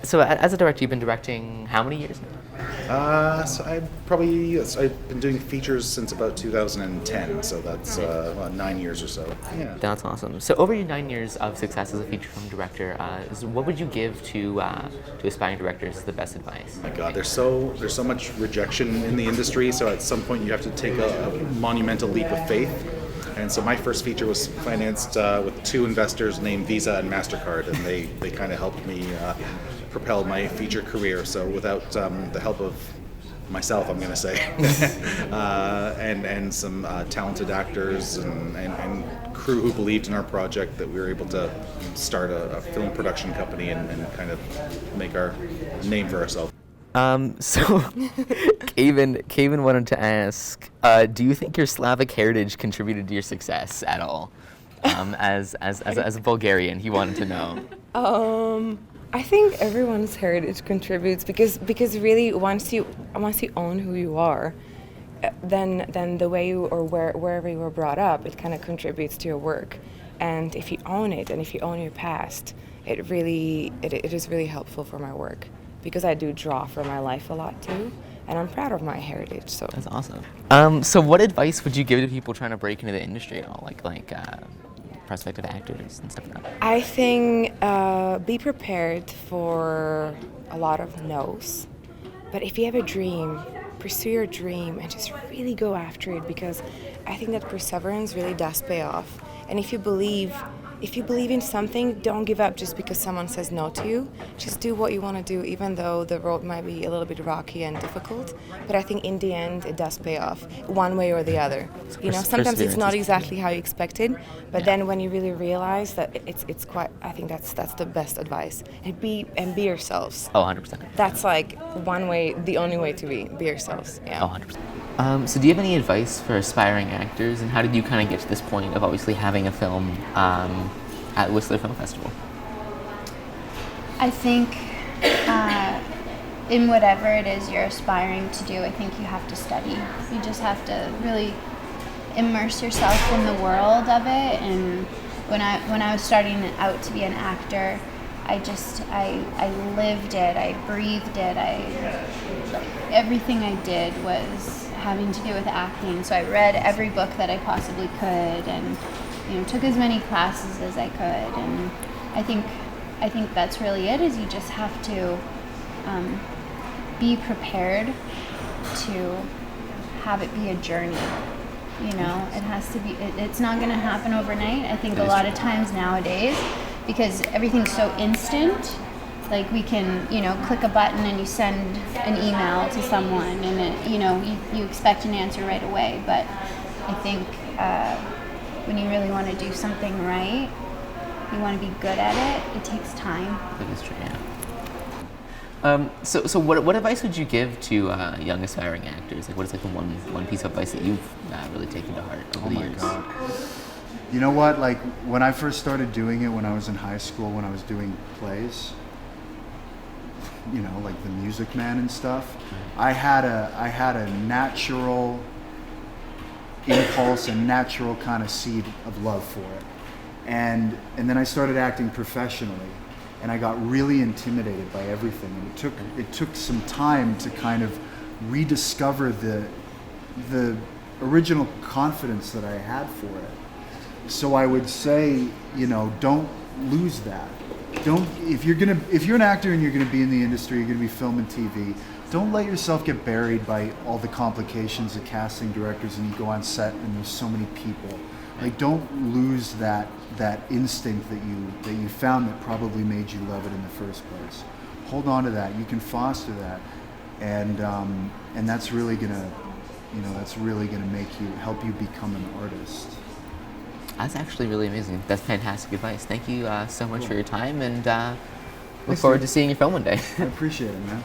So as a director, you've been directing how many years now? So I've been doing features since about 2010, so that's 9 years or so. Yeah. That's awesome. So over your 9 years of success as a feature film director, what would you give to aspiring directors as the best advice? Oh my God, there's so much rejection in the industry. So at some point you have to take a monumental leap of faith. And so my first feature was financed with two investors named Visa and MasterCard, and they kind of helped me propel my feature career. So without the help of myself, I'm going to say, and some talented actors and crew who believed in our project, that we were able to start a film production company and kind of make our name for ourselves. So Kevin wanted to ask, do you think your Slavic heritage contributed to your success at all? As a Bulgarian, he wanted to know. I think everyone's heritage contributes because really once you own who you are, then the way you or wherever you were brought up, it kind of contributes to your work. And if you own it and if you own your past, it is really helpful for my work. Because I do draw for my life a lot too, and I'm proud of my heritage. So that's awesome. So what advice would you give to people trying to break into the industry at all, like prospective actors and stuff like that? I think be prepared for a lot of no's, but if you have a dream, pursue your dream and just really go after it, because I think that perseverance really does pay off. And if you believe in something, don't give up just because someone says no to you. Just do what you want to do, even though the road might be a little bit rocky and difficult. But I think in the end, it does pay off, one way or the other. You know, sometimes it's not exactly how you expected, but then when you really realize that it's quite, I think that's the best advice. And be yourselves. Oh, 100%. That's like one way, the only way to be yourselves. Yeah. Oh, 100%. So do you have any advice for aspiring actors, and how did you kind of get to this point of obviously having a film at Whistler Film Festival? I think in whatever it is you're aspiring to do, I think you have to study. You just have to really immerse yourself in the world of it. And when I was starting out to be an actor, I lived it, I breathed it, everything I did was having to do with acting. So I read every book that I possibly could, and took as many classes as I could. And I think that's really it. Is you just have to be prepared to have it be a journey. It has to be. It's not going to happen overnight. I think a lot of times nowadays, because everything's so instant. Like we can, click a button and you send an email to someone, and it, you expect an answer right away. But I think when you really want to do something right, you want to be good at it. It takes time. That is true. Yeah. So what advice would you give to young aspiring actors? Like, what is the one piece of advice that you've really taken to heart over the years? Oh my God. You know what? Like when I first started doing it, when I was in high school, when I was doing plays. Like the Music Man and stuff. I had a natural impulse and natural kind of seed of love for it, and then I started acting professionally, and I got really intimidated by everything. And it took some time to kind of rediscover the original confidence that I had for it. So I would say, don't lose that. If you're an actor and you're gonna be in the industry, you're gonna be film and TV, don't let yourself get buried by all the complications of casting directors, and you go on set and there's so many people. Like, don't lose that instinct that you found that probably made you love it in the first place. Hold on to that. You can foster that, and that's really gonna help you become an artist. That's actually really amazing. That's fantastic advice. Thank you so much for your time, and look forward to seeing your film one day. I appreciate it, man.